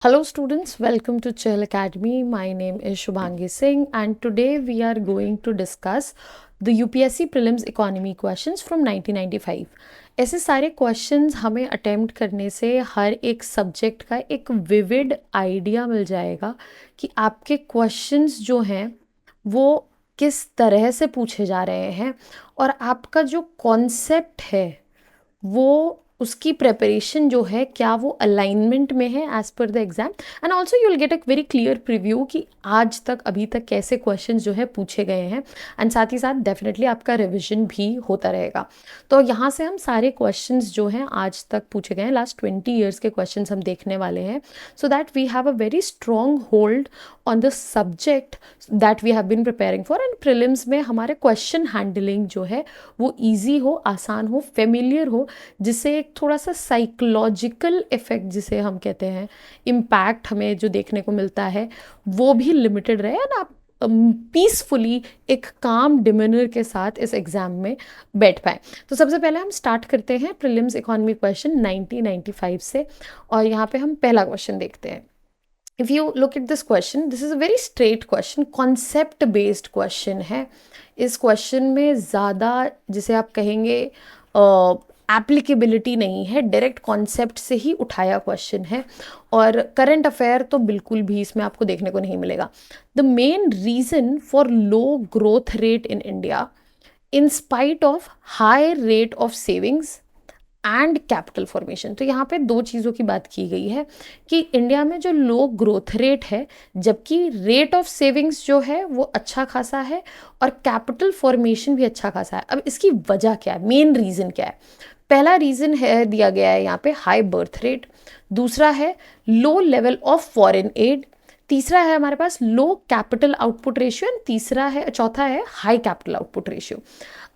Hello students, welcome to Chell Academy. My name is Shubhangi Singh and today we are going to discuss the UPSC prelims economy questions from 1995. ऐसे सारे questions हमें attempt करने से हर एक subject का एक vivid idea मिल जाएगा कि आपके questions जो हैं वो किस तरह से पूछे जा रहे हैं और आपका जो concept है वो उसकी प्रेपरेशन जो है क्या वो अलाइनमेंट में है as per the exam and also you will get a very clear preview कि आज तक अभी तक कैसे क्वेश्चंस जो है पूछे गए हैं एंड साथ ही साथ डेफिनेटली आपका रिविजन भी होता रहेगा। तो यहाँ से हम सारे क्वेश्चंस जो हैं आज तक पूछे गए हैं लास्ट 20 ईयर्स के क्वेश्चंस हम देखने वाले हैं so that we have a very strong hold on the subject that we have been preparing for and prelims में हमारे क्वेश्चन हैंडलिंग जो है वो ईजी हो, आसान हो, फेमिलियर हो, जिससे एक थोड़ा सा साइकोलॉजिकल इफेक्ट जिसे हम कहते हैं इम्पैक्ट हमें जो देखने को मिलता है वो भी लिमिटेड रहे एंड आप पीसफुली एक काम डिमेनर के साथ इस एग्जाम में बैठ पाए। तो सबसे पहले हम स्टार्ट करते हैं प्रीलिम्स इकोनॉमी क्वेश्चन 1995 से और यहाँ पे हम पहला क्वेश्चन देखते हैं। If you look at this question, this is a very straight question, concept based question है। इस क्वेश्चन में ज़्यादा जिसे आप कहेंगे एप्लीकेबिलिटी नहीं है, डायरेक्ट कॉन्सेप्ट से ही उठाया क्वेश्चन है और करंट अफेयर तो बिल्कुल भी इसमें आपको देखने को नहीं मिलेगा। The main reason for low growth rate in India in spite of high rate of savings and capital formation. तो यहाँ पे दो चीज़ों की बात की गई है कि इंडिया में जो लो ग्रोथ रेट है जबकि रेट ऑफ सेविंग्स जो है वो अच्छा खासा है और कैपिटल फॉर्मेशन भी अच्छा खासा है। अब इसकी वजह क्या है, मेन रीज़न क्या है? पहला रीज़न है दिया गया है यहाँ पे हाई बर्थ रेट, दूसरा है लो लेवल ऑफ फॉरेन एड, तीसरा है हमारे पास लो कैपिटल आउटपुट रेशियो एंड चौथा है हाई कैपिटल आउटपुट रेशियो।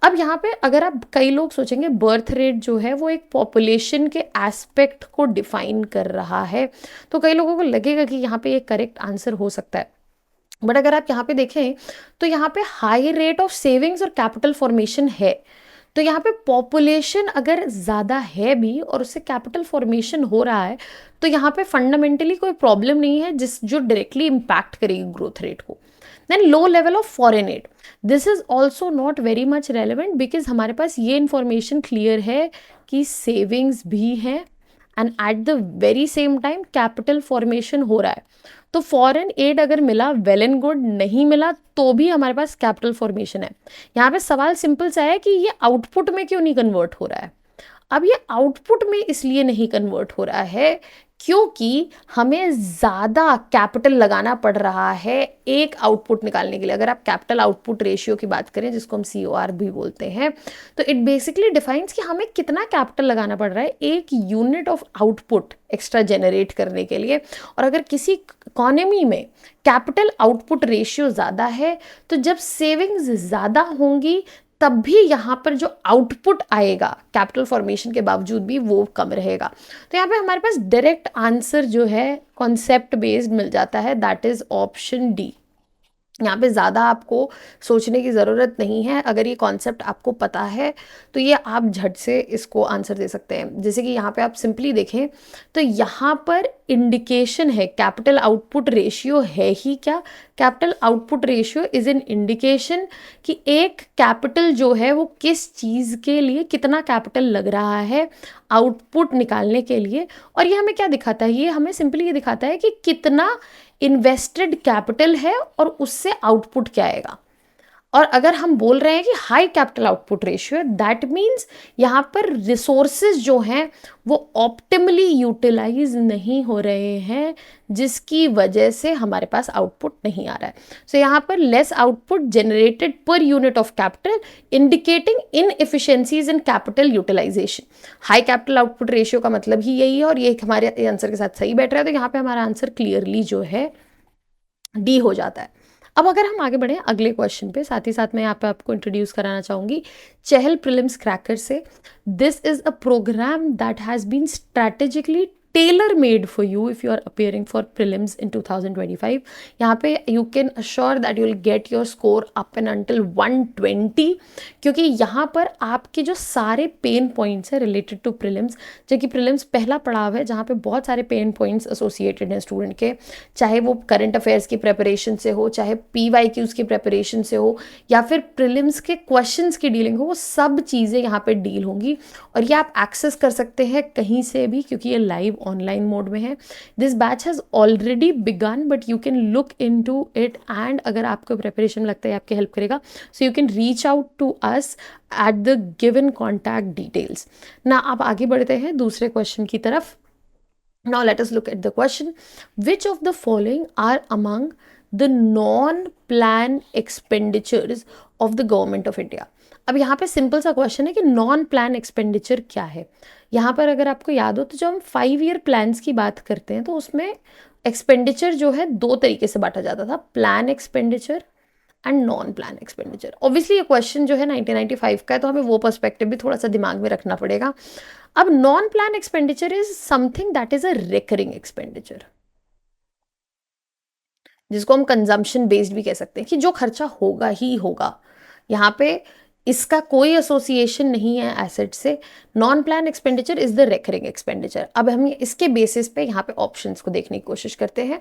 अब यहाँ पे अगर आप कई लोग सोचेंगे बर्थ रेट जो है वो एक पॉपुलेशन के एस्पेक्ट को डिफाइन कर रहा है तो कई लोगों को लगेगा कि यहाँ पे ये करेक्ट आंसर हो सकता है, बट अगर आप यहाँ पे देखें तो यहाँ पे हाई रेट ऑफ सेविंग्स और कैपिटल फॉर्मेशन है तो यहाँ पे पॉपुलेशन अगर ज़्यादा है भी और उससे कैपिटल फॉर्मेशन हो रहा है तो यहाँ पे फंडामेंटली कोई प्रॉब्लम नहीं है जो डायरेक्टली इम्पैक्ट करेगी ग्रोथ रेट को। Then low level of foreign aid, this is also not very much relevant because हमारे पास ये इंफॉर्मेशन क्लियर है कि सेविंग्स भी हैं and at the very same time capital formation हो रहा है। तो फॉरेन एड अगर मिला वेल एंड गुड, नहीं मिला तो भी हमारे पास कैपिटल फॉर्मेशन है। यहाँ पे सवाल सिंपल सा है कि ये आउटपुट में क्यों नहीं कन्वर्ट हो रहा है। अब ये आउटपुट में इसलिए नहीं कन्वर्ट हो रहा है क्योंकि हमें ज़्यादा कैपिटल लगाना पड़ रहा है एक आउटपुट निकालने के लिए। अगर आप कैपिटल आउटपुट रेशियो की बात करें जिसको हम COR भी बोलते हैं तो इट बेसिकली डिफाइंस कि हमें कितना कैपिटल लगाना पड़ रहा है एक unit of output extra generate करने के लिए। और अगर किसी इकोनॉमी में कैपिटल आउटपुट रेशियो ज़्यादा है तो जब सेविंग्स ज़्यादा होंगी तब भी यहाँ पर जो आउटपुट आएगा कैपिटल फॉर्मेशन के बावजूद भी वो कम रहेगा। तो यहाँ पे हमारे पास डायरेक्ट आंसर जो है कॉन्सेप्ट बेस्ड मिल जाता है, दैट इज ऑप्शन डी। यहाँ पे ज़्यादा आपको सोचने की ज़रूरत नहीं है, अगर ये कॉन्सेप्ट आपको पता है तो ये आप झट से इसको आंसर दे सकते हैं। जैसे कि यहाँ पे आप सिंपली देखें तो यहाँ पर इंडिकेशन है कैपिटल आउटपुट रेशियो है ही क्या, capital output ratio is an indication कि एक कैपिटल जो है वो किस चीज़ के लिए कितना कैपिटल लग रहा है आउटपुट निकालने के लिए। और ये हमें क्या दिखाता है, ये हमें सिंपली ये दिखाता है कि कितना इन्वेस्टेड कैपिटल है और उससे आउटपुट क्या आएगा। और अगर हम बोल रहे हैं कि high capital output ratio that means यहाँ पर रिसोर्सेज जो हैं वो ऑप्टिमली यूटिलाइज नहीं हो रहे हैं जिसकी वजह से हमारे पास आउटपुट नहीं आ रहा है। सो यहाँ पर less output generated per unit of capital indicating inefficiencies in capital utilisation. High capital output ratio का मतलब ही यही है और ये हमारे आंसर के साथ सही बैठ रहा है। तो यहाँ पे हमारा आंसर क्लियरली जो है डी हो जाता है। अब अगर हम आगे बढ़े अगले क्वेश्चन पे, साथ ही साथ मैं यहाँ पे आपको इंट्रोड्यूस कराना चाहूँगी चहल प्रीलिम्स क्रैकर से। This is a programme that has been strategically tailor made for you if you are appearing for prelims in 2025. यहाँ पे you can assure that you will get your score up and until 120, क्योंकि यहाँ पर आपके जो सारे pen points है related to prelims, जो कि प्रिलिम्स पहला पड़ाव है जहाँ पे बहुत सारे पेन पॉइंट्स एसोसिएटेड हैं स्टूडेंट के, चाहे वो करंट अफेयर्स की प्रेपरेशन से हो, चाहे PYQs की प्रेपरेशन से हो, या फिर प्रिलिम्स के क्वेश्चंस की डीलिंग हो, वो सब चीज़ें यहाँ पे डील होंगी। और ये आप एक्सेस कर सकते हैं कहीं से भी, क्योंकि ये लाइव ऑनलाइन मोड में है। This batch has already begun, but you can look into it, and अगर आपको प्रेपरेशन में लगता है आपकी हेल्प करेगा, so you can reach out to us at the given contact details ना। आप आगे बढ़ते हैं दूसरे क्वेश्चन की तरफ। Now let us look at the question. Which of the following are among the non-plan expenditures of the government of India? अब यहाँ पे सिंपल सा क्वेश्चन है कि नॉन प्लान एक्सपेंडिचर क्या है। यहाँ पर अगर आपको याद हो तो जब हम 5 ईयर प्लान्स की बात करते हैं तो उसमें एक्सपेंडिचर जो है 2 तरीके से बांटा जाता था, plan expenditure and non plan expenditure. Obviously ये क्वेश्चन जो है 1995 का है, तो हमें वो पर्सपेक्टिव भी थोड़ा सा दिमाग में रखना पड़ेगा। अब non plan expenditure is something that is a recurring expenditure, जिसको हम कंजम्पशन बेस्ड भी कह सकते हैं, कि जो खर्चा होगा ही होगा, यहाँ पे इसका कोई एसोसिएशन नहीं है एसेट से। Non plan expenditure is the recurring expenditure. अब हम इसके बेसिस पे यहाँ पे ऑप्शंस को देखने की कोशिश करते हैं।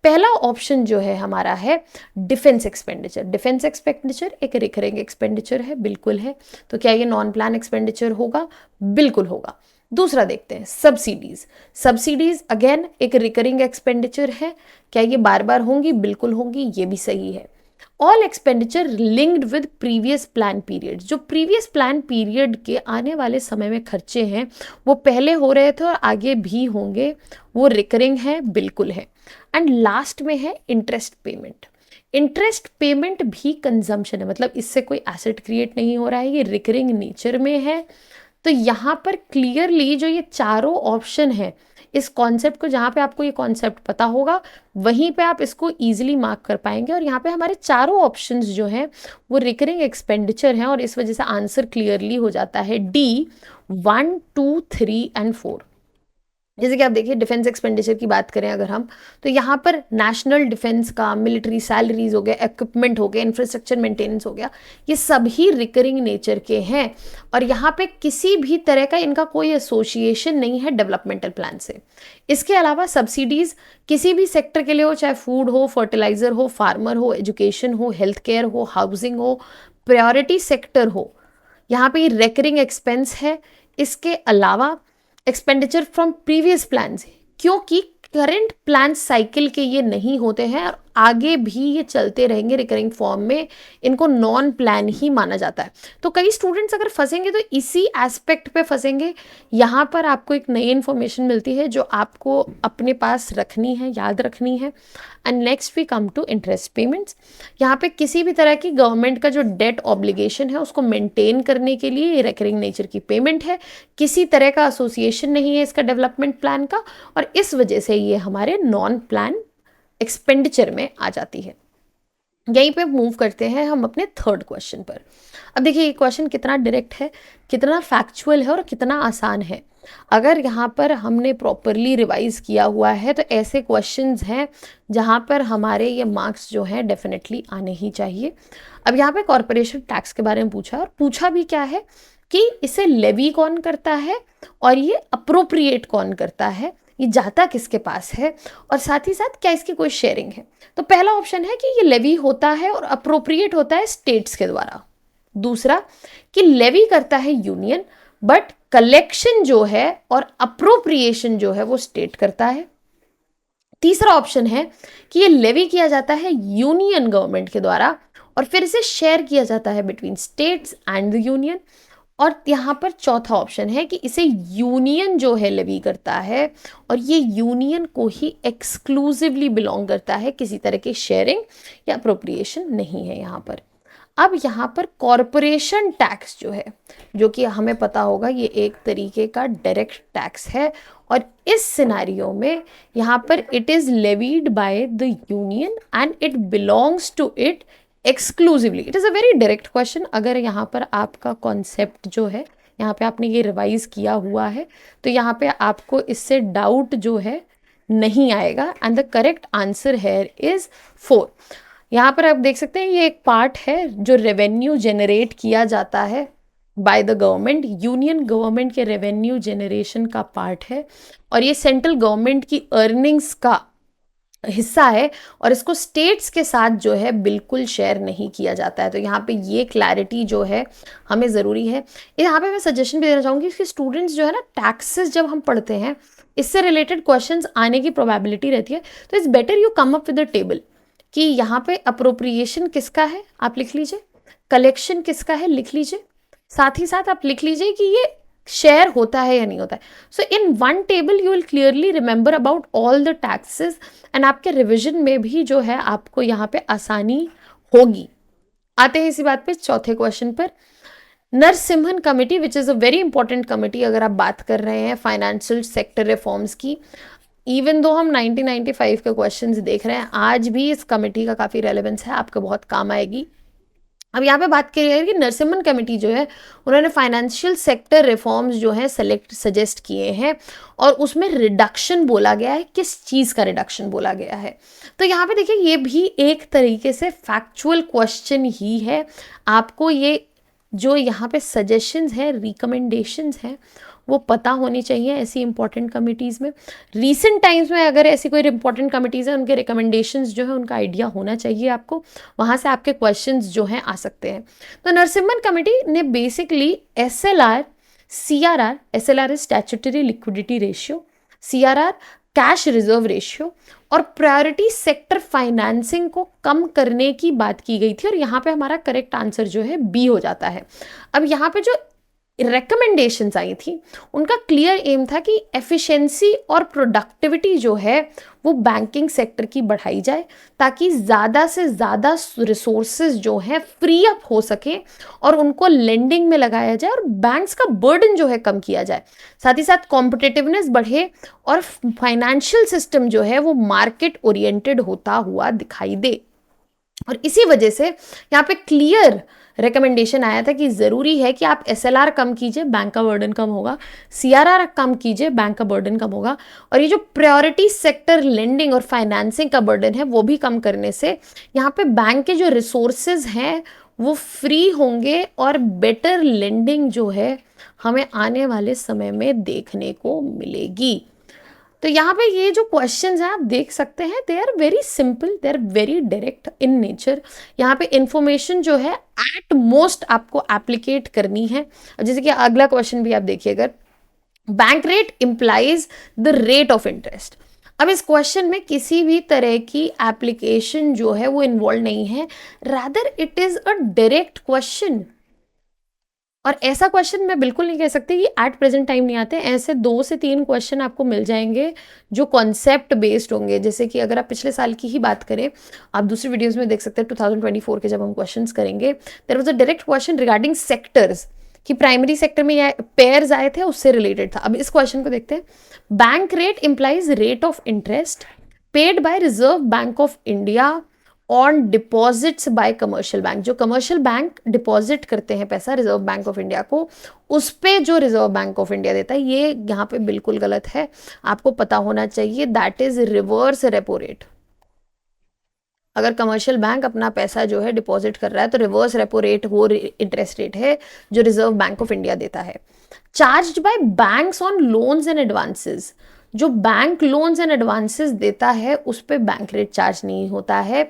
पहला ऑप्शन जो है हमारा है डिफेंस एक्सपेंडिचर। डिफेंस एक्सपेंडिचर एक रिकरिंग एक्सपेंडिचर है, बिल्कुल है। तो क्या ये नॉन प्लान एक्सपेंडिचर होगा? बिल्कुल होगा। दूसरा देखते हैं सब्सिडीज। सब्सिडीज अगेन एक रिकरिंग एक्सपेंडिचर है। क्या ये बार बार होंगी? बिल्कुल होंगी, ये भी सही है। All expenditure linked with previous plan period, जो प्रीवियस प्लान पीरियड के आने वाले समय में खर्चे हैं वो पहले हो रहे थे और आगे भी होंगे, वो रिकरिंग है, बिल्कुल है। एंड लास्ट में है इंटरेस्ट पेमेंट। इंटरेस्ट पेमेंट भी कंजम्पशन है, मतलब इससे कोई एसेट क्रिएट नहीं हो रहा है, ये रिकरिंग नेचर में है। तो यहाँ पर क्लियरली जो ये चारों ऑप्शन है, इस कॉन्सेप्ट को, जहाँ पे आपको ये कॉन्सेप्ट पता होगा वहीं पे आप इसको इजीली मार्क कर पाएंगे। और यहाँ पे हमारे चारों ऑप्शंस जो हैं वो रिकरिंग एक्सपेंडिचर हैं, और इस वजह से आंसर क्लियरली हो जाता है D 1, 2, 3 एंड 4। जैसे कि आप देखिए डिफेंस एक्सपेंडिचर की बात करें अगर हम, तो यहाँ पर नेशनल डिफेंस का, मिलिट्री सैलरीज हो गया, इक्विपमेंट हो गया, इंफ्रास्ट्रक्चर मेंटेनेंस हो गया, ये सभी रिकरिंग नेचर के हैं। और यहाँ पे किसी भी तरह का इनका कोई एसोसिएशन नहीं है डेवलपमेंटल प्लान से। इसके अलावा सब्सिडीज किसी भी सेक्टर के लिए हो, चाहे फूड हो, फर्टिलाइजर हो, फार्मर हो, एजुकेशन हो, हेल्थ केयर हो, हाउसिंग हो, प्रायोरिटी सेक्टर हो, यहाँ पे रिकरिंग एक्सपेंस है। इसके अलावा एक्सपेंडिचर फ्रॉम प्रीवियस प्लान, क्योंकि करंट प्लान साइकिल के ये नहीं होते हैं और आगे भी ये चलते रहेंगे रिकरिंग फॉर्म में, इनको नॉन प्लान ही माना जाता है। तो कई स्टूडेंट्स अगर फंसेंगे तो इसी एस्पेक्ट पे फंसेंगे। यहाँ पर आपको एक नई इन्फॉर्मेशन मिलती है जो आपको अपने पास रखनी है, याद रखनी है। And next we come to interest payments. यहाँ पे किसी भी तरह की गवर्नमेंट का जो डेट ऑब्लिगेशन है उसको मेंटेन करने के लिए ये रिकरिंग नेचर की पेमेंट है। किसी तरह का एसोसिएशन नहीं है इसका डेवलपमेंट प्लान का, और इस वजह से ये हमारे नॉन प्लान एक्सपेंडिचर में आ जाती है। यहीं पे मूव करते हैं हम अपने थर्ड क्वेश्चन पर। अब देखिए ये क्वेश्चन कितना डायरेक्ट है, कितना फैक्चुअल है और कितना आसान है। अगर यहाँ पर हमने प्रॉपरली रिवाइज किया हुआ है तो ऐसे क्वेश्चंस हैं जहाँ पर हमारे ये मार्क्स जो हैं डेफिनेटली आने ही चाहिए। अब यहाँ पे कॉर्पोरेशन टैक्स के बारे में पूछा, और पूछा भी क्या है कि इसे लेवी कौन करता है और ये अप्रोप्रिएट कौन करता है, ये जाता किसके पास है, और साथ ही साथ क्या इसकी कोई शेयरिंग है। तो पहला ऑप्शन है कि ये लेवी होता है और अप्रोप्रिएट होता है स्टेट्स के द्वारा। दूसरा कि लेवी करता है यूनियन, बट कलेक्शन जो है और अप्रोप्रिएशन जो है वो स्टेट करता है। तीसरा ऑप्शन है कि ये लेवी किया जाता है यूनियन गवर्नमेंट के द्वारा और फिर इसे शेयर किया जाता है between states and the union. और यहाँ पर चौथा ऑप्शन है कि इसे यूनियन जो है लेवी करता है और ये यूनियन को ही एक्सक्लूसिवली बिलोंग करता है, किसी तरह की शेयरिंग या अप्रोप्रिएशन नहीं है यहाँ पर। अब यहाँ पर कॉरपोरेशन टैक्स जो है, जो कि हमें पता होगा ये एक तरीके का डायरेक्ट टैक्स है, और इस सिनेरियो में यहाँ पर it is levied by the union and it belongs to it exclusively. It is a very direct question. अगर यहाँ पर आपका कॉन्सेप्ट जो है यहाँ पे आपने ये रिवाइज किया हुआ है, तो यहाँ पे आपको इससे डाउट जो है नहीं आएगा। एंड द करेक्ट आंसर है इज 4। यहाँ पर आप देख सकते हैं ये एक पार्ट है जो रेवेन्यू जनरेट किया जाता है by the government, union government के रेवेन्यू जनरेशन का पार्ट है, और ये सेंट्रल गवर्नमेंट की अर्निंग्स का हिस्सा है, और इसको स्टेट्स के साथ जो है बिल्कुल शेयर नहीं किया जाता है। तो यहाँ पे ये क्लैरिटी जो है हमें ज़रूरी है। यहाँ पे मैं सजेशन भी देना चाहूँगी कि स्टूडेंट्स जो है ना, टैक्सेस जब हम पढ़ते हैं इससे रिलेटेड क्वेश्चंस आने की प्रोबेबिलिटी रहती है, तो it's better you come up with the table कि यहाँ पे अप्रोप्रिएशन किसका है आप लिख लीजिए, कलेक्शन किसका है लिख लीजिए, साथ ही साथ आप लिख लीजिए कि ये शेयर होता है या नहीं होता है। So in one table you will clearly remember about all the taxes, and आपके रिविजन में भी जो है आपको यहाँ पे आसानी होगी। आते हैं इसी बात पे चौथे क्वेश्चन पर। Narasimhan committee which is a very important committee अगर आप बात कर रहे हैं फाइनेंशियल सेक्टर रिफॉर्म्स की, इवन दो हम 1995 के क्वेश्चंस देख रहे हैं, आज भी इस कमेटी का काफ़ी रेलेवेंस है, आपको बहुत काम आएगी। अब यहाँ पे बात करिए कि नरसिम्हन कमेटी जो है उन्होंने फाइनेंशियल सेक्टर रिफॉर्म्स जो है सजेस्ट किए हैं, और उसमें रिडक्शन बोला गया है। किस चीज़ का रिडक्शन बोला गया है? तो यहाँ पे देखिए ये भी एक तरीके से फैक्चुअल क्वेश्चन ही है। आपको ये जो यहाँ पे सजेशंस हैं, रिकमेंडेशंस हैं, वो पता होनी चाहिए ऐसी इंपॉर्टेंट कमिटीज़ में। रीसेंट टाइम्स में अगर ऐसी कोई इंपॉर्टेंट कमिटीज़ हैं, उनके रिकमेंडेशंस जो है उनका आइडिया होना चाहिए आपको, वहाँ से आपके क्वेश्चंस जो हैं आ सकते हैं। तो नरसिम्हन कमेटी ने basically SLR, CRR, SLR is statutory liquidity ratio, CRR cash reserve ratio, और प्रायोरिटी सेक्टर फाइनेंसिंग को कम करने की बात की गई थी, और यहाँ पे हमारा करेक्ट आंसर जो है B हो जाता है। अब यहाँ पे जो रिकमेंडेशंस आई थी उनका क्लियर एम था कि एफिशिएंसी और प्रोडक्टिविटी जो है वो बैंकिंग सेक्टर की बढ़ाई जाए, ताकि ज़्यादा से ज़्यादा रिसोर्सेज जो है फ्री अप हो सके और उनको लेंडिंग में लगाया जाए, और बैंक्स का बर्डन जो है कम किया जाए। साथ ही साथ कॉम्पिटिटिवनेस बढ़े और फाइनेंशियल सिस्टम जो है वो मार्केट ओरिएंटेड होता हुआ दिखाई दे। और इसी वजह से यहाँ पे क्लियर रिकमेंडेशन आया था कि ज़रूरी है कि आप SLR कम कीजिए, बैंक का बर्डन कम होगा, CRR कम कीजिए, बैंक का बर्डन कम होगा, और ये जो प्रायोरिटी सेक्टर लेंडिंग और फाइनेंसिंग का बर्डन है वो भी कम करने से यहाँ पे बैंक के जो रिसोर्सेज हैं वो फ्री होंगे, और बेटर लेंडिंग जो है हमें आने वाले समय में देखने को मिलेगी। तो यहाँ पे ये जो क्वेश्चंस हैं आप देख सकते हैं, they are very simple, they are very direct in nature. यहाँ पे इंफॉर्मेशन जो है एट मोस्ट आपको एप्लीकेट करनी है। जैसे कि अगला क्वेश्चन भी आप देखिए, अगर bank rate implies the rate of interest. अब इस क्वेश्चन में किसी भी तरह की एप्लीकेशन जो है वो इन्वॉल्व नहीं है, rather it is a direct question. और ऐसा क्वेश्चन मैं बिल्कुल नहीं कह सकती कि एट प्रेजेंट टाइम नहीं आते। ऐसे 2 से 3 क्वेश्चन आपको मिल जाएंगे जो कॉन्सेप्ट बेस्ड होंगे। जैसे कि अगर आप पिछले साल की ही बात करें, आप दूसरी वीडियोस में देख सकते हैं 2024 के जब हम क्वेश्चंस करेंगे, there was a direct question regarding sectors कि प्राइमरी सेक्टर में या पेयर्स आए थे, उससे रिलेटेड था। अब इस क्वेश्चन को देखते हैं। Bank rate implies rate of interest paid by reserve bank of India on deposits bye commercial bank. जो कमर्शियल बैंक डिपॉजिट करते हैं पैसा रिजर्व बैंक ऑफ इंडिया को, उस पे जो रिजर्व बैंक ऑफ इंडिया देता है, ये यहाँ पे बिल्कुल गलत है, आपको पता होना चाहिए। That is reverse repo rate. अगर कमर्शियल बैंक अपना पैसा जो है डिपॉजिट कर रहा है तो रिवर्स रेपो रेट वो इंटरेस्ट रेट है जो रिजर्व बैंक ऑफ इंडिया देता है। Charged bye banks on loans and advances. जो बैंक लोन्स एंड एडवांसेस देता है उस पे बैंक रेट चार्ज नहीं होता है।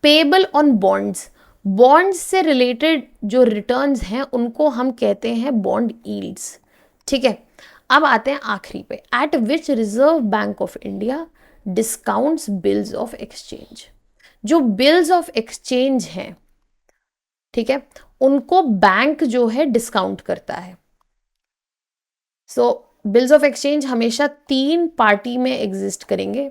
पेबल ऑन बॉन्ड्स, बॉन्ड्स से रिलेटेड जो रिटर्न्स हैं उनको हम कहते हैं बॉन्ड यील्ड्स। ठीक है, अब आते हैं आखिरी पे, eight which reserve bank of India discounts bills of exchange. जो बिल्स ऑफ एक्सचेंज हैं, ठीक है, उनको बैंक जो है डिस्काउंट करता है। सो बिल्स ऑफ एक्सचेंज हमेशा 3 पार्टी में एग्जिस्ट करेंगे।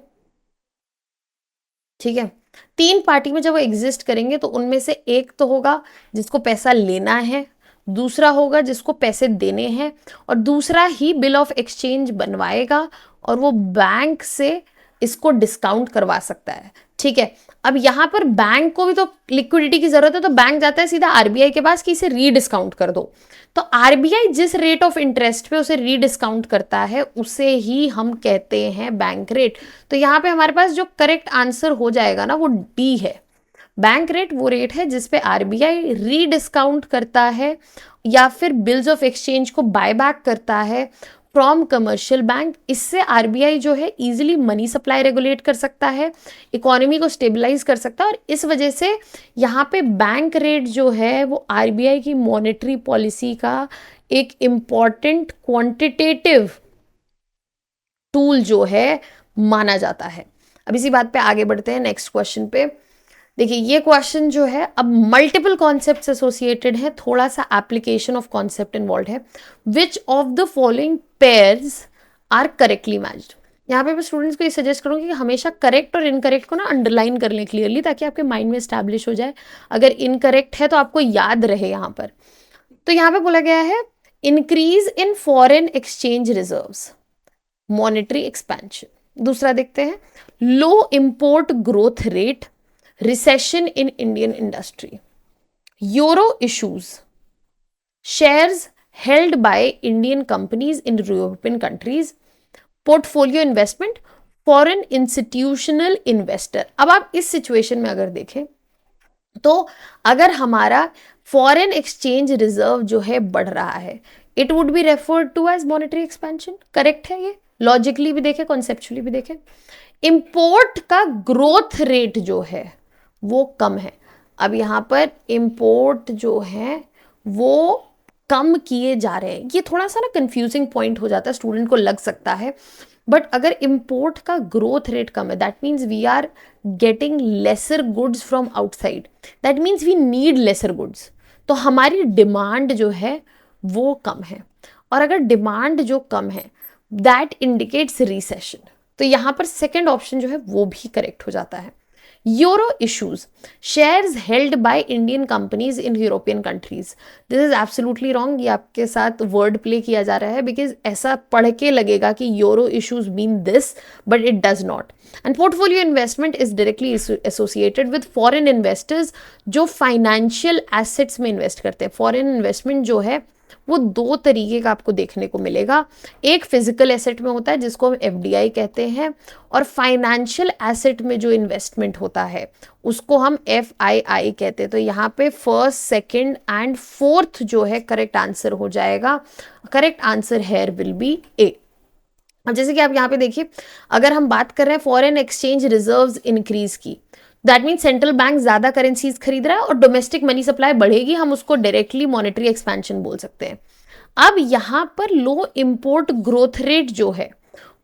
ठीक है, 3 पार्टी में जब वो एग्जिस्ट करेंगे तो उनमें से एक तो होगा जिसको पैसा लेना है, दूसरा होगा जिसको पैसे देने हैं, और दूसरा ही बिल ऑफ एक्सचेंज बनवाएगा और वो बैंक से इसको डिस्काउंट करवा सकता है। ठीक ठीक है, अब यहां पर बैंक को भी तो लिक्विडिटी की जरूरत है, तो बैंक जाता है सीधा आरबीआई के पास कि इसे रीडिस्काउंट कर दो। तो आरबीआई जिस रेट ऑफ इंटरेस्ट पे उसे रीडिस्काउंट करता है उसे ही हम कहते हैं बैंक रेट। तो यहां पे हमारे पास जो करेक्ट आंसर हो जाएगा ना वो डी है। बैंक रेट वो रेट है जिसपे आरबीआई रीडिस्काउंट करता है या फिर बिल्स ऑफ एक्सचेंज को बाय बैक करता है फ्रॉम कमर्शियल बैंक। इससे आरबीआई जो है इजीली मनी सप्लाई रेगुलेट कर सकता है, इकोनॉमी को स्टेबलाइज कर सकता है, और इस वजह से यहाँ पे बैंक रेट जो है वो आरबीआई की मॉनेटरी पॉलिसी का एक इम्पॉर्टेंट क्वांटिटेटिव टूल जो है माना जाता है। अब इसी बात पे आगे बढ़ते हैं नेक्स्ट क्वेश्चन पे। देखिए ये क्वेश्चन जो है अब मल्टीपल कॉन्सेप्ट्स एसोसिएटेड है, थोड़ा सा एप्लीकेशन ऑफ कॉन्सेप्ट इन्वॉल्व है। Which of the following pairs are correctly matched. यहाँ पे मैं स्टूडेंट्स को ये सजेस्ट करूँगी कि हमेशा करेक्ट और इनकरेक्ट को ना अंडरलाइन कर लें क्लियरली, ताकि आपके माइंड में स्टैब्लिश हो जाए। अगर इनकरेक्ट है तो आपको याद रहे यहाँ पर। तो यहाँ पे बोला गया है increase in foreign exchange reserves, monetary expansion. दूसरा देखते हैं low import growth rate, recession in Indian industry, euro issues, shares held by Indian companies in European countries, portfolio investment, foreign institutional investor. अब आप इस सिचुएशन में अगर देखें तो अगर हमारा फॉरेन एक्सचेंज रिजर्व जो है बढ़ रहा है, it would be referred to as monetary expansion. Correct है, ये लॉजिकली भी देखें, कॉन्सेप्चुअली भी देखें। इंपोर्ट का ग्रोथ रेट जो है वो कम है। अब यहां पर इंपोर्ट जो है वो कम किए जा रहे हैं। ये थोड़ा सा ना कंफ्यूजिंग पॉइंट हो जाता है, स्टूडेंट को लग सकता है, बट अगर इंपोर्ट का ग्रोथ रेट कम है that means we are getting lesser goods from outside, that means we need lesser goods. तो हमारी डिमांड जो है वो कम है, और अगर डिमांड जो कम है दैट इंडिकेट्स रिसेशन। तो यहां पर सेकेंड ऑप्शन जो है वो भी करेक्ट हो जाता है। Euro issues, shares held by Indian companies in European countries. This is absolutely wrong. ये आपके साथ वर्ड प्ले किया जा रहा है, बिकॉज ऐसा पढ़ के लगेगा कि euro issues mean this, but it does not. And portfolio investment is directly associated with foreign investors जो फाइनेंशियल एसेट्स में इन्वेस्ट करते हैं। फॉरेन इन्वेस्टमेंट जो है वो दो तरीके का आपको देखने को मिलेगा। एक फिजिकल एसेट में होता है जिसको हम एफडीआई कहते हैं, और फाइनेंशियल एसेट में जो इन्वेस्टमेंट होता है उसको हम एफआईआई कहते हैं। तो यहाँ पे फर्स्ट, सेकंड एंड फोर्थ जो है करेक्ट आंसर हो जाएगा। Correct answer here will be A. अब जैसे कि आप यहाँ पे देखिए, अगर हम बात कर रहे हैं फॉरेन एक्सचेंज रिजर्व्स इंक्रीज की, दैट मीन सेंट्रल बैंक ज्यादा करेंसीज खरीद रहा है और डोमेस्टिक मनी सप्लाई बढ़ेगी, हम उसको डायरेक्टली मॉनेटरी एक्सपेंशन बोल सकते हैं। अब यहां पर लो इंपोर्ट ग्रोथ रेट जो है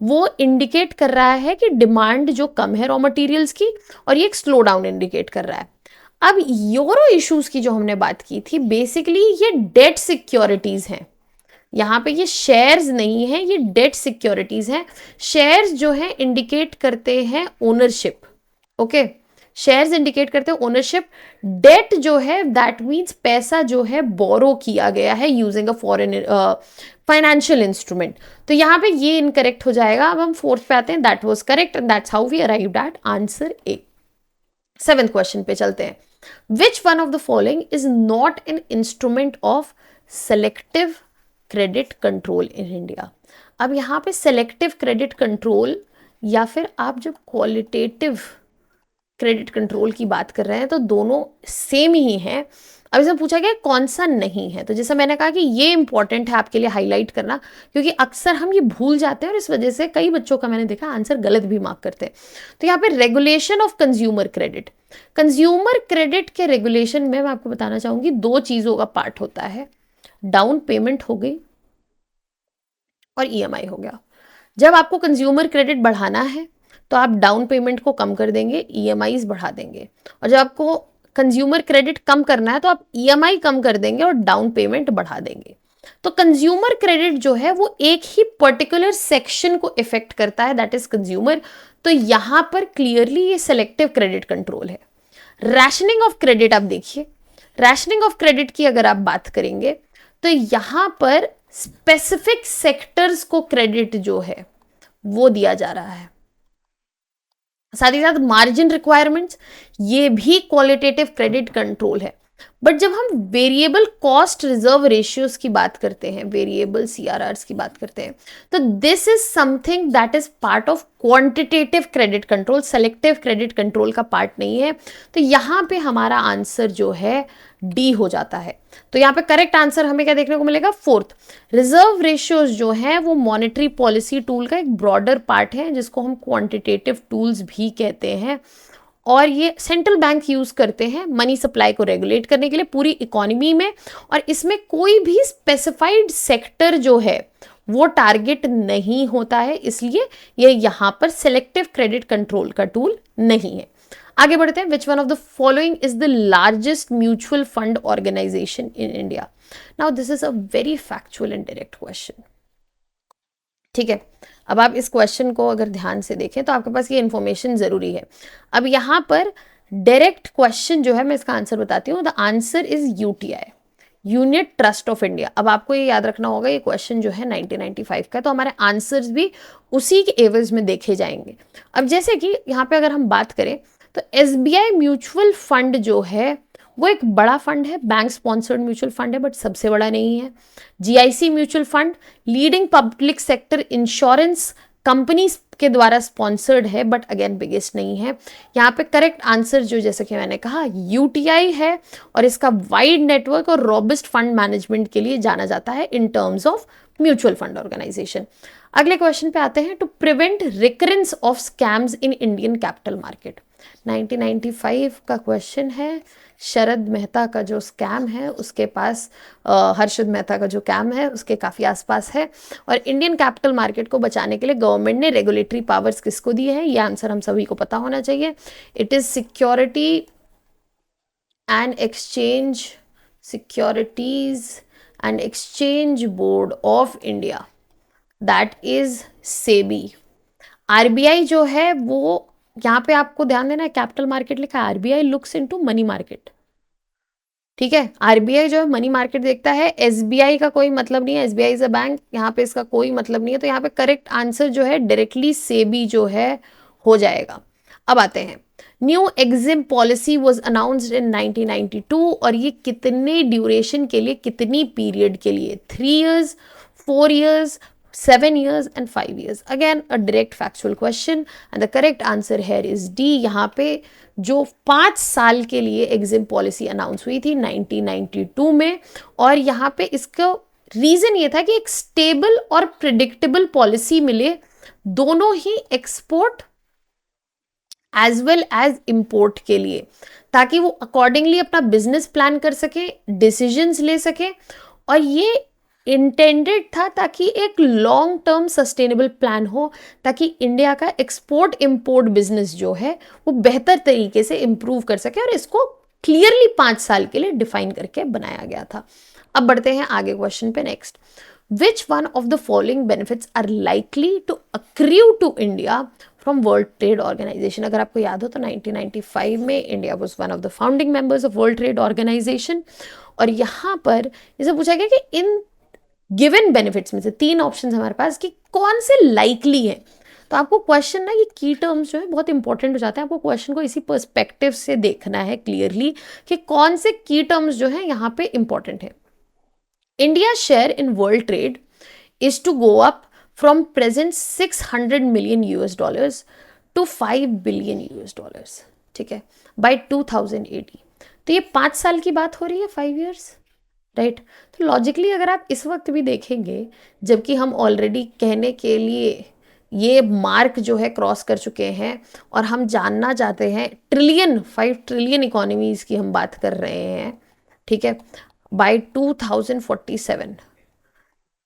वो इंडिकेट कर रहा है कि डिमांड जो कम है रॉ मटेरियल्स की, और ये एक स्लो डाउन इंडिकेट कर रहा है। अब यूरो इश्यूज की जो हमने बात की थी, बेसिकली ये डेट सिक्योरिटीज हैं। यहाँ पे ये शेयर्स नहीं है, ये डेट सिक्योरिटीज हैं। शेयर्स जो है इंडिकेट करते हैं ओनरशिप, ओके, शेयर्स इंडिकेट करते हैं ओनरशिप। डेट जो है दैट मीन्स पैसा जो है बोरो किया गया है using a foreign financial instrument. तो यहाँ पे ये इनकरेक्ट हो जाएगा। अब हम फोर्थ पे आते हैं, that was correct and that's how we arrived at answer a. Seventh question पे चलते हैं। Which one of the following is not an instrument of selective credit control in India. अब यहाँ पे सेलेक्टिव क्रेडिट कंट्रोल या फिर आप जब क्वालिटेटिव क्रेडिट कंट्रोल की बात कर रहे हैं तो दोनों सेम ही हैं। अब इसमें पूछा गया कौन सा नहीं है, तो जैसा मैंने कहा कि ये इंपॉर्टेंट है आपके लिए हाईलाइट करना, क्योंकि अक्सर हम ये भूल जाते हैं और इस वजह से कई बच्चों का मैंने देखा आंसर गलत भी मार्क करते हैं। तो यहाँ पे regulation of consumer credit, consumer credit के रेगुलेशन में मैं आपको बताना चाहूंगी दो चीजों का पार्ट होता है, डाउन पेमेंट हो गई और ईएमआई हो गया। जब आपको कंज्यूमर क्रेडिट बढ़ाना है तो आप डाउन पेमेंट को कम कर देंगे, ईएमआईज बढ़ा देंगे, और जब आपको कंज्यूमर क्रेडिट कम करना है तो आप ईएमआई कम कर देंगे और डाउन पेमेंट बढ़ा देंगे। तो कंज्यूमर क्रेडिट जो है वो एक ही पर्टिकुलर सेक्शन को इफेक्ट करता है, दैट इज कंज्यूमर। तो यहां पर क्लियरली ये सेलेक्टिव क्रेडिट कंट्रोल है। रैशनिंग ऑफ क्रेडिट, आप देखिए रैशनिंग ऑफ क्रेडिट की अगर आप बात करेंगे तो यहां पर स्पेसिफिक सेक्टर्स को क्रेडिट जो है वो दिया जा रहा है। साथ ही साथ मार्जिन रिक्वायरमेंट्स, ये भी क्वालिटेटिव क्रेडिट कंट्रोल है। बट जब हम वेरिएबल कॉस्ट रिजर्व रेशियोज की बात करते हैं, वेरिएबल सीआरआर्स की बात करते हैं, तो this is something that is part of quantitative credit control, selective credit control का पार्ट नहीं है। तो यहाँ पे हमारा आंसर जो है डी हो जाता है। तो यहाँ पे करेक्ट आंसर हमें क्या देखने को मिलेगा, फोर्थ। रिजर्व रेशियोज जो है वो मॉनेटरी पॉलिसी टूल का एक ब्रॉडर पार्ट है, जिसको हम क्वांटिटेटिव टूल्स भी कहते हैं, और ये सेंट्रल बैंक यूज करते हैं मनी सप्लाई को रेगुलेट करने के लिए पूरी इकोनॉमी में। और इसमें कोई भी स्पेसिफाइड सेक्टर जो है वो टारगेट नहीं होता है, इसलिए ये यहां पर सेलेक्टिव क्रेडिट कंट्रोल का टूल नहीं है। आगे बढ़ते हैं। Which one of the following is the largest mutual fund organisation in India? Now this is a very factual and direct question. ठीक है, अब आप इस क्वेश्चन को अगर ध्यान से देखें तो आपके पास ये इन्फॉर्मेशन जरूरी है। अब यहाँ पर डायरेक्ट क्वेश्चन जो है, मैं इसका आंसर बताती हूँ। The answer is UTI, unit trust of India. अब आपको ये याद रखना होगा, ये क्वेश्चन जो है 1995 का, तो हमारे आंसर्स भी उसी के एवज में देखे जाएंगे। अब जैसे कि यहाँ पे अगर हम बात करें तो एसबीआई म्यूचुअल फंड जो है वो एक बड़ा फंड है, बैंक स्पॉन्सर्ड म्यूचुअल फंड है, बट सबसे बड़ा नहीं है। GIC mutual fund leading public sector insurance companies के द्वारा स्पॉन्सर्ड है, बट अगेन बिगेस्ट नहीं है। यहाँ पे करेक्ट आंसर जो, जैसे कि मैंने कहा, यूटीआई है, और इसका वाइड नेटवर्क और रॉबस्ट फंड मैनेजमेंट के लिए जाना जाता है in terms of mutual fund organisation. अगले क्वेश्चन पे आते हैं। To prevent recurrence of scams in Indian capital market, 1995 का क्वेश्चन है। शरद मेहता का जो स्कैम है उसके पास, हर्षद मेहता का जो कैम है उसके काफ़ी आसपास है। और इंडियन कैपिटल मार्केट को बचाने के लिए गवर्नमेंट ने रेगुलेटरी पावर्स किसको दी है? ये आंसर हम सभी को पता होना चाहिए। It is security and exchange, securities and exchange board of India, that is SEBI. RBI जो है वो, यहाँ पे आपको ध्यान देना है, कैपिटल मार्केट लिखा है, RBI looks into money market. ठीक है, आरबीआई जो है मनी मार्केट देखता है, एसबीआई का कोई मतलब नहीं है, एसबीआई इज अ बैंक, यहाँ पे इसका कोई मतलब नहीं है। तो यहाँ पे करेक्ट आंसर जो है डायरेक्टली सेबी जो है हो जाएगा। अब आते हैं, new EXIM policy was announced in 1992, और ये कितने ड्यूरेशन के लिए, कितनी पीरियड के लिए? 3 years, 4 years, 7 years and 5 years. Again a direct factual question and the correct answer here is D. यहाँ पे जो 5 साल के लिए एग्जिम पॉलिसी अनाउंस हुई थी 1992 में, और यहाँ पे इसका रीजन ये था कि एक स्टेबल और प्रिडिक्टेबल पॉलिसी मिले, दोनों ही export as well as import के लिए, ताकि वो अकॉर्डिंगली अपना बिजनेस प्लान कर सके, डिसीजंस ले सके। और ये इंटेंडेड था ताकि एक लॉन्ग टर्म सस्टेनेबल प्लान हो, ताकि इंडिया का एक्सपोर्ट इंपोर्ट बिजनेस जो है वो बेहतर तरीके से इंप्रूव कर सके, और इसको क्लियरली 5 साल के लिए डिफाइन करके बनाया गया था। अब बढ़ते हैं आगे क्वेश्चन पे। Next, which one of the following benefits are likely to accrue to India from World Trade Organisation? अगर आपको याद हो तो 1995 में India was one of the founding members of World Trade Organisation, और यहाँ पर इसे पूछा गया कि इन गिवन बेनिफिट्स में से 3 ऑप्शन हमारे पास कि कौन से लाइकली है। तो आपको क्वेश्चन ना, ये की टर्म्स जो है बहुत इंपॉर्टेंट हो जाते हैं, आपको क्वेश्चन को इसी पर्सपेक्टिव से देखना है क्लियरली कि कौन से की टर्म्स जो है यहाँ पे इंपॉर्टेंट है। India share in world trade is to go up from present $600 million to $5 billion। ठीक है, बाय 2080। तो ये 5 साल की बात हो रही है, 5 years, राइट। तो लॉजिकली अगर आप इस वक्त भी देखेंगे, जबकि हम ऑलरेडी कहने के लिए ये मार्क जो है क्रॉस कर चुके हैं, और हम जानना चाहते हैं ट्रिलियन, 5 ट्रिलियन इकोनॉमीज की हम बात कर रहे हैं, ठीक है, by 2047,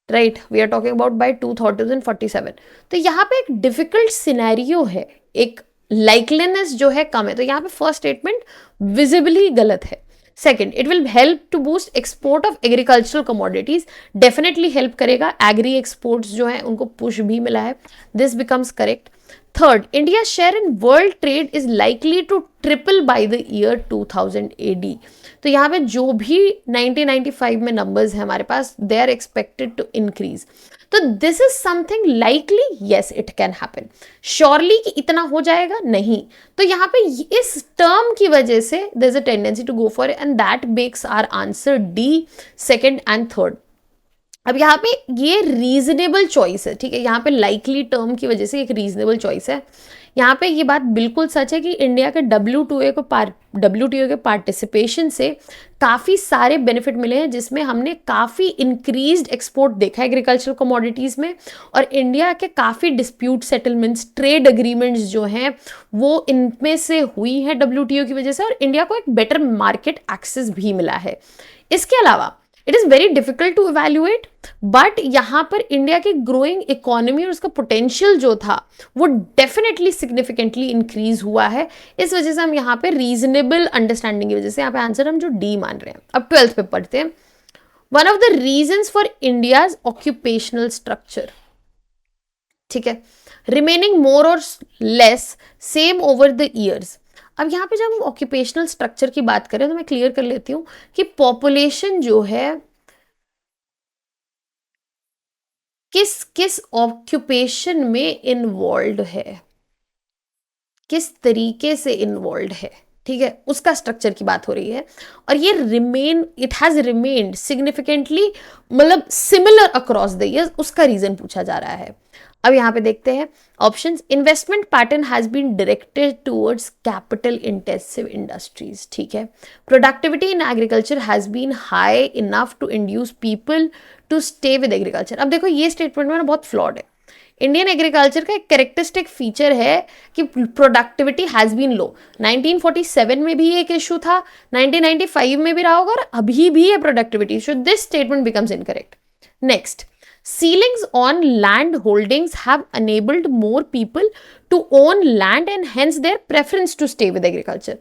right, we are talking about by 2047। तो यहाँ पे एक डिफिकल्ट सिनेरियो है, एक लाइकलीनेस जो है कम है। तो यहाँ पे फर्स्ट स्टेटमेंट विजिबली गलत है। Second, it will help to boost export of agricultural commodities, definitely help करेगा, एग्री एक्सपोर्ट्स जो है उनको पुश भी मिला है, this becomes correct. Third, India share in world trade is likely to triple by the year 2000 AD। तो यहाँ पे जो भी 1995 में नंबर्स है हमारे पास, they are expected to increase. तो this is something likely, yes it can happen. Surely कि इतना हो जाएगा, नहीं। तो यहाँ पे इस टर्म की वजह से there is a tendency to go for, and that makes our answer d, second and third. अब यहाँ पे ये रीजनेबल चॉइस है, ठीक है, यहाँ पे लाइकली टर्म की वजह से एक रीजनेबल चॉइस है। यहाँ पे ये बात बिल्कुल सच है कि इंडिया के WTO के पार्टिसिपेशन से काफ़ी सारे बेनिफिट मिले हैं, जिसमें हमने काफ़ी इंक्रीज्ड एक्सपोर्ट देखा है एग्रीकल्चरल कमोडिटीज़ में, और इंडिया के काफ़ी डिस्प्यूट सेटलमेंट्स, ट्रेड एग्रीमेंट्स जो हैं वो इनमें से हुई हैं WTO की वजह से, और इंडिया को एक बेटर मार्केट एक्सेस भी मिला है। इसके अलावा it is very difficult to evaluate, but यहाँ पर इंडिया की ग्रोइंग इकोनॉमी और उसका पोटेंशियल जो था वो डेफिनेटली सिग्निफिकेंटली इंक्रीज हुआ है। इस वजह से हम यहाँ पे रीजनेबल अंडरस्टैंडिंग की वजह से यहाँ पे आंसर हम जो डी मान रहे हैं। अब 12th पे पढ़ते हैं। One of the reasons for India's occupational structure, ठीक है, रिमेनिंग मोर और less same over the years. अब यहाँ पे जब हम ऑक्यूपेशनल स्ट्रक्चर की बात करें तो मैं क्लियर कर लेती हूँ कि पॉपुलेशन जो है किस किस ऑक्यूपेशन में इन्वॉल्व है, किस तरीके से इन्वॉल्व है, ठीक है, उसका स्ट्रक्चर की बात हो रही है। और ये इट हैज रिमेन्ड सिग्निफिकेंटली, मतलब सिमिलर अक्रॉस द ईयर्स, उसका रीजन पूछा जा रहा है। अब यहाँ पे देखते हैं options. Investment pattern has been directed towards capital intensive industries, ठीक है। Productivity in agriculture has been high enough to induce people to stay with agriculture. अब देखो ये स्टेटमेंट में बहुत फ्लॉड है। इंडियन एग्रीकल्चर का एक कैरेक्टरिस्टिक फीचर है कि प्रोडक्टिविटी हैज बीन लो। 1947 में भी एक इशू था, 1995 में भी रहा होगा, और अभी भी है productivity issue. This statement becomes incorrect. Next, ceilings on land holdings have enabled more people to own land and hence their preference to stay with agriculture.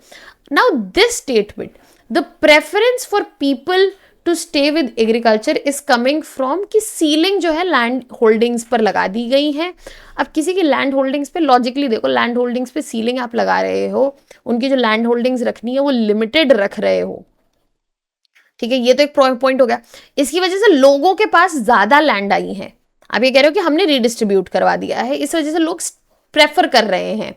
Now this statement, the preference for people to stay with agriculture is coming from कि ceiling जो है land holdings पर लगा दी गई है। अब किसी की लैंड होल्डिंग्स पे लॉजिकली देखो, लैंड होल्डिंग्स पे सीलिंग आप लगा रहे हो, उनकी जो लैंड होल्डिंग्स रखनी है वो लिमिटेड रख रहे हो, ठीक है, ये तो एक पॉइंट हो गया। इसकी वजह से लोगों के पास ज्यादा लैंड आई है। आप ये कह रहे हो कि हमने रीडिस्ट्रीब्यूट करवा दिया है, इस वजह से लोग प्रेफर कर रहे हैं।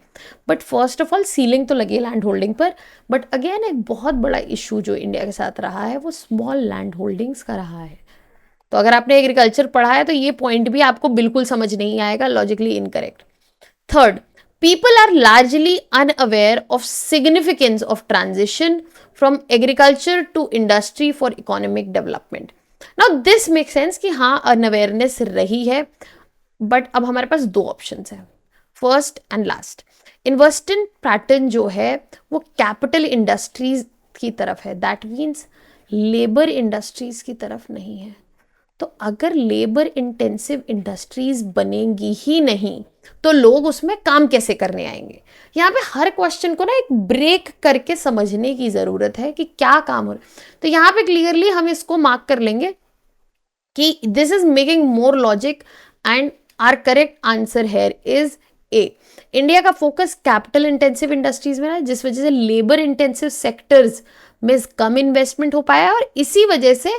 But first of all ceiling तो लगी लैंड होल्डिंग पर, बट अगेन एक बहुत बड़ा इशू जो इंडिया के साथ रहा है वो स्मॉल लैंड होल्डिंग्स का रहा है। तो अगर आपने एग्रीकल्चर पढ़ा है तो ये पॉइंट भी आपको बिल्कुल समझ नहीं आएगा, logically incorrect. Third, people are largely unaware of significance of transition from agriculture to industry for economic development. Now this makes sense कि हाँ अनअवेयरनेस रही है, बट अब हमारे पास दो ऑप्शंस हैं, first and last. Investment pattern जो है वो कैपिटल इंडस्ट्रीज की तरफ है, दैट मीन्स लेबर इंडस्ट्रीज की तरफ नहीं है। तो अगर लेबर इंटेंसिव इंडस्ट्रीज बनेंगी ही नहीं तो लोग उसमें काम कैसे करने आएंगे? यहाँ पे हर क्वेश्चन को ना एक ब्रेक करके समझने की जरूरत है कि क्या काम हो रहा है। तो यहाँ पे क्लियरली हम इसको मार्क कर लेंगे कि this is making more logic and our correct answer here is a. India का फोकस कैपिटल इंटेंसिव इंडस्ट्रीज में है, जिस वजह से लेबर इंटेंसिव सेक्टर्स में कम इन्वेस्टमेंट हो पाया, और इसी वजह से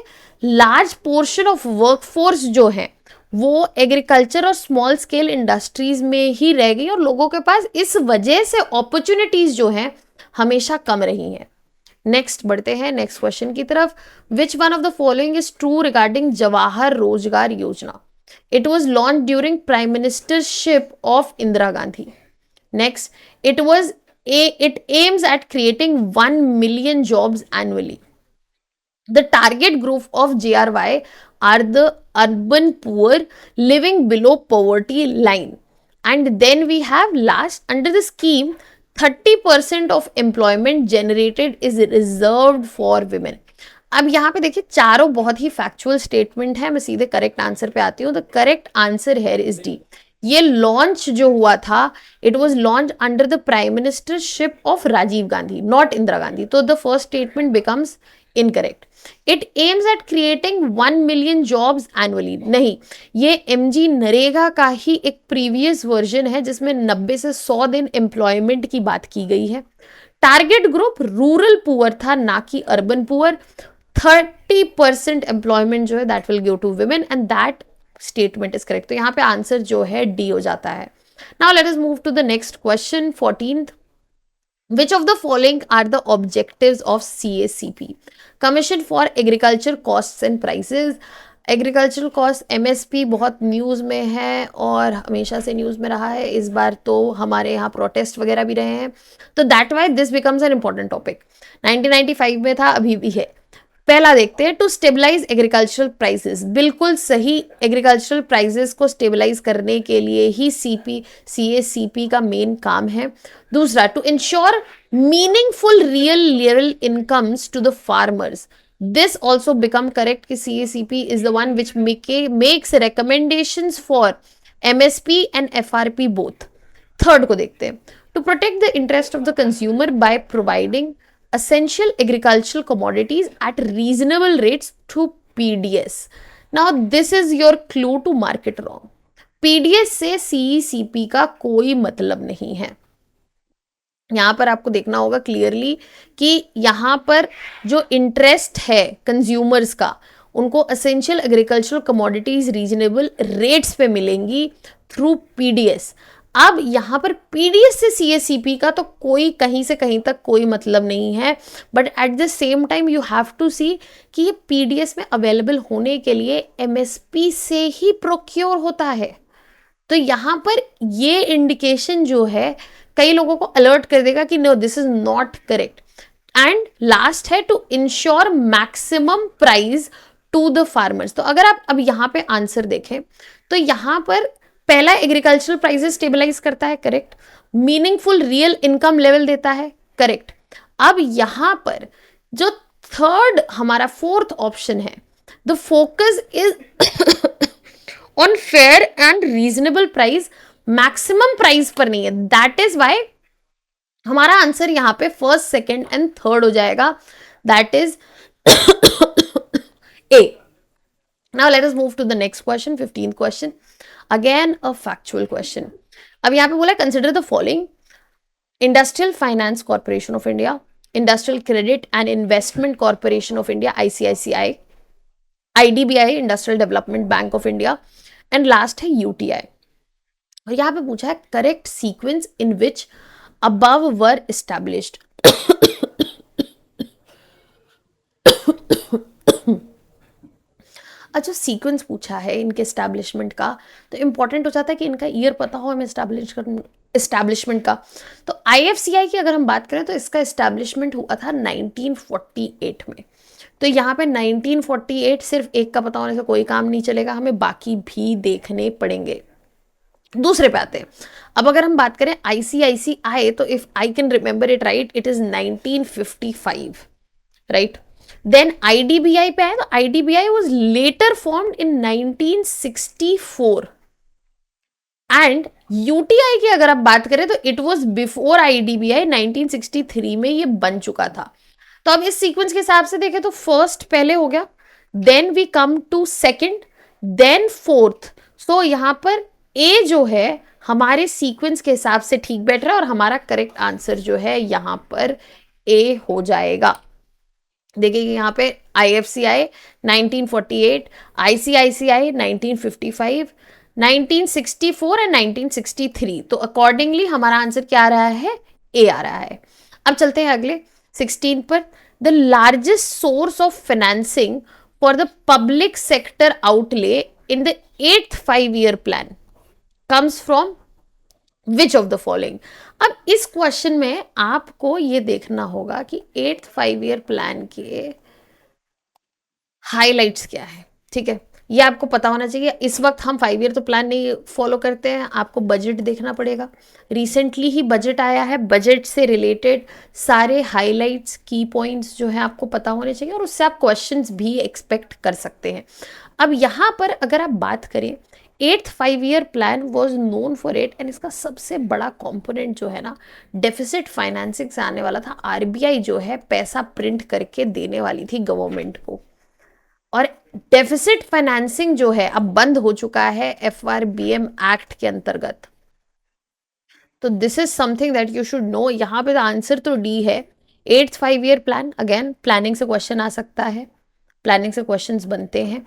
लार्ज पोर्शन ऑफ वर्कफोर्स जो है वो एग्रीकल्चर और स्मॉल स्केल इंडस्ट्रीज में ही रह गई, और लोगों के पास इस वजह से अपॉर्चुनिटीज जो हैं हमेशा कम रही हैं। नेक्स्ट बढ़ते हैं नेक्स्ट क्वेश्चन की तरफ। विच one of the following is true regarding Jawahar रोजगार योजना? It was launch during prime ministership of Indira Gandhi. Next, it aims at creating 1 million jobs annually. The target group of JRY are the urban poor living below poverty line. And then we have last, under the scheme, 30% of employment generated is reserved for women. अब यहाँ पे देखिए चारों बहुत ही factual statement है। मैं सीधे correct answer पे आती हूँ। The correct answer here is D. ये लॉन्च जो हुआ था, it was launch under the prime ministership of Rajiv Gandhi, not Indira Gandhi. तो the first statement becomes incorrect. It aims at creating 1 million jobs annually, नहीं, ये एमजी नरेगा का ही एक प्रीवियस वर्जन है जिसमें 90 से 100 दिन एम्प्लॉयमेंट की बात की गई है। टारगेट ग्रुप रूरल पुअर था, ना कि अर्बन पुअर। 30% एम्प्लॉयमेंट जो है that will go to women, and that statement is correct. तो यहाँ पे आंसर जो है डी हो जाता है। Now let us move to the next question 14th। Which of the following are the objectives of CACP? Commission for Agriculture Costs and Prices। Agricultural cost MSP बहुत news में है और हमेशा से न्यूज़ में रहा है, इस बार तो हमारे यहाँ प्रोटेस्ट वगैरह भी रहे हैं, तो that why this becomes an important topic. 1995 में था, अभी भी है। पहला देखते हैं, टू स्टेबलाइज एग्रीकल्चरल प्राइसेस। बिल्कुल सही, एग्रीकल्चरल प्राइसेस को स्टेबलाइज करने के लिए ही CACP का मेन काम है। दूसरा, to ensure meaningful real incomes to the farmers. This also become correct कि CACP is the one which makes recommendations for MSP and FRP both। Third को देखते हैं, to protect the interest of the consumer by providing essential agricultural commodities at reasonable rates through PDS। Now this is your clue to market wrong। PDS से CECP का कोई मतलब नहीं है। यहाँ पर आपको देखना होगा क्लियरली कि यहाँ पर जो इंटरेस्ट है कंज्यूमर्स का, उनको essential agricultural commodities reasonable rates पे मिलेंगी थ्रू PDS। अब यहाँ पर PDS से CACP का तो कोई कहीं से कहीं तक कोई मतलब नहीं है, but at the same time you have to see कि ये PDS में अवेलेबल होने के लिए MSP से ही प्रोक्योर होता है। तो यहाँ पर ये इंडिकेशन जो है कई लोगों को अलर्ट कर देगा कि no, this is not correct. And last है, to ensure maximum price to the farmers. तो अगर आप अब यहाँ पे आंसर देखें तो यहाँ पर पहला एग्रीकल्चरल प्राइसेस स्टेबलाइज करता है, correct. Meaningful real income level देता है, करेक्ट। अब यहाँ पर जो थर्ड हमारा फोर्थ ऑप्शन है, the focus is on fair and reasonable price, maximum price पर नहीं है। दैट इज वाई हमारा आंसर यहाँ पे फर्स्ट, सेकंड एंड थर्ड हो जाएगा, that is A. Now let us move to the next question, 15th question, again a factual question. अब यहाँ पे बोला consider the following, industrial finance corporation of India, industrial credit and investment corporation of India ICICI, IDBI industrial development bank of India, and last है UTI। और यहाँ पे पूछा है correct sequence in which above were established. अच्छा, sequence पूछा है इनके एस्टैब्लिशमेंट का, तो इंपॉर्टेंट हो जाता है कि इनका ईयर पता हो हमें एस्टैब्लिशमेंट का। तो IFCI की अगर हम बात करें तो इसका एस्टैब्लिशमेंट हुआ था 1948 में। तो यहाँ पे 1948 सिर्फ एक का पता होने से कोई काम नहीं चलेगा, हमें बाकी भी देखने पड़ेंगे। दूसरे पे आते हैं। अब अगर हम बात करें ICICI, तो if I can remember it right, it is 1955, right. Then IDBI पे आए तो IDBI was later formed in 1964 and UTI की अगर आप बात करें तो इट वाज बिफोर IDBI, 1963 में ये बन चुका था। तो अब इस सीक्वेंस के हिसाब से देखें तो फर्स्ट पहले हो गया, then we come to second, then fourth. So यहां पर ए जो है हमारे सीक्वेंस के हिसाब से ठीक बैठ रहा है और हमारा करेक्ट आंसर जो है यहां पर ए हो जाएगा। देखिए यहाँ पे IFCI 1948, ICICI 1955, 1964 एंड 1963। तो अकॉर्डिंगली हमारा आंसर क्या आ रहा है, ए आ रहा है। अब चलते हैं अगले 16 पर। The largest source of financing for the public sector outlay in the 8th 5-year plan comes from which of the following. अब इस क्वेश्चन में आपको ये देखना होगा कि 8th 5-year प्लान के हाइलाइट्स क्या है, ठीक है, ये आपको पता होना चाहिए। इस वक्त हम 5 ईयर तो प्लान नहीं फॉलो करते हैं, आपको बजट देखना पड़ेगा। रिसेंटली ही बजट आया है, बजट से रिलेटेड सारे हाइलाइट्स, की पॉइंट्स जो है आपको पता होने चाहिए और उससे आप क्वेश्चंस भी एक्सपेक्ट कर सकते हैं। अब यहाँ पर अगर आप बात करें, 8th 5-year plan was known for it, and इसका सबसे बड़ा कॉम्पोनेंट जो है ना डेफिसिट फाइनेंसिंग से आने वाला था। RBI जो है पैसा प्रिंट करके देने वाली थी गवर्नमेंट को, और डेफिसिट फाइनेंसिंग जो है अब बंद हो चुका है FRBM एक्ट के अंतर्गत। तो this is something that you should know. यहाँ पे आंसर तो डी है, 8th 5-year plan. Again planning से क्वेश्चन आ सकता है, प्लानिंग से क्वेश्चंस बनते हैं।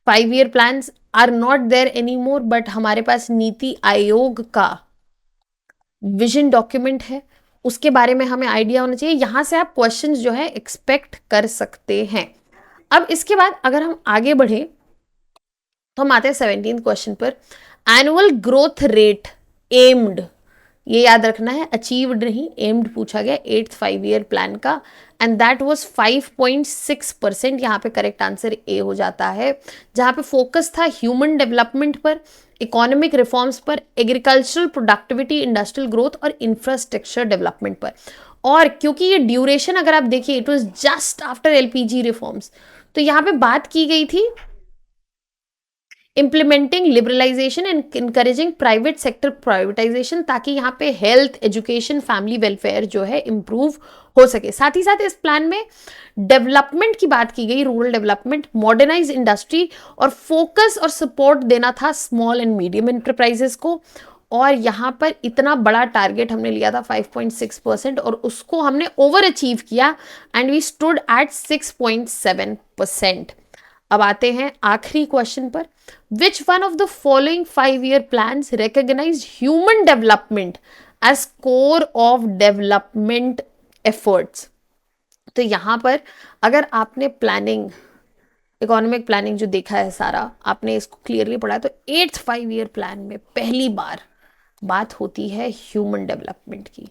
5 year plans are not there any more, but हमारे पास नीति आयोग का विजन डॉक्यूमेंट है, उसके बारे में हमें आइडिया होना चाहिए। यहां से आप क्वेश्चंस जो है एक्सपेक्ट कर सकते हैं। अब इसके बाद अगर हम आगे बढ़े तो हम आते हैं 17th क्वेश्चन पर। एनुअल ग्रोथ रेट एम्ड, ये याद रखना है, अचीव्ड नहीं, एम्ड पूछा गया 8th 5 ईयर प्लान का, एंड दैट वाज 5.6%। यहाँ पे करेक्ट आंसर ए हो जाता है, जहाँ पे फोकस था ह्यूमन डेवलपमेंट पर, इकोनॉमिक रिफॉर्म्स पर, एग्रीकल्चरल प्रोडक्टिविटी, इंडस्ट्रियल ग्रोथ और इंफ्रास्ट्रक्चर डेवलपमेंट पर। और क्योंकि ये ड्यूरेशन अगर आप देखिए, it was just after LPG reforms, तो यहाँ पे बात की गई थी implementing liberalisation and encouraging private sector privatisation, ताकि यहाँ पे हेल्थ, एजुकेशन, फैमिली वेलफेयर जो है इंप्रूव हो सके। साथ ही साथ इस प्लान में डेवलपमेंट की बात की गई, रूरल डेवलपमेंट, मॉडर्नाइज इंडस्ट्री, और फोकस और सपोर्ट देना था स्मॉल एंड मीडियम एंटरप्राइजेस को। और यहाँ पर इतना बड़ा टारगेट हमने लिया था 5.6%, और उसको हमने ओवर अचीव किया, एंड वी स्टूड एट 6.7%। अब आते हैं आखिरी क्वेश्चन पर। Which one of the following 5 year plans recognise human development as core of development efforts? तो यहां पर अगर आपने प्लानिंग, इकोनॉमिक प्लानिंग जो देखा है सारा, आपने इसको क्लियरली पढ़ा है, तो 8th 5 ईयर प्लान में पहली बार बात होती है ह्यूमन डेवलपमेंट की।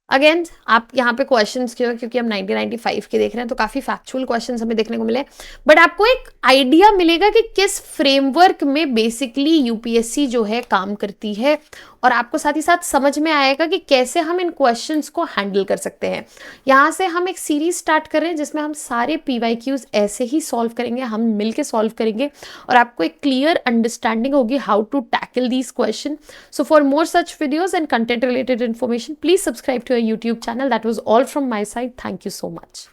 अगेन आप यहाँ पे क्वेश्चंस क्यों, क्योंकि हम 1995 के देख रहे हैं, तो काफी फैक्चुअल क्वेश्चंस हमें देखने को मिले, बट आपको एक आइडिया मिलेगा कि किस फ्रेमवर्क में बेसिकली यूपीएससी जो है काम करती है, और आपको साथ ही साथ समझ में आएगा कि कैसे हम इन क्वेश्चंस को हैंडल कर सकते हैं। यहाँ से हम एक सीरीज स्टार्ट कर रहे हैं जिसमें हम सारे पीवाईक्यूज ऐसे ही सॉल्व करेंगे, हम मिलके सॉल्व करेंगे, और आपको एक क्लियर अंडरस्टैंडिंग होगी how to tackle these question. So for more such videos and content related information, please subscribe to our YouTube channel. That was all from my side. Thank you so much.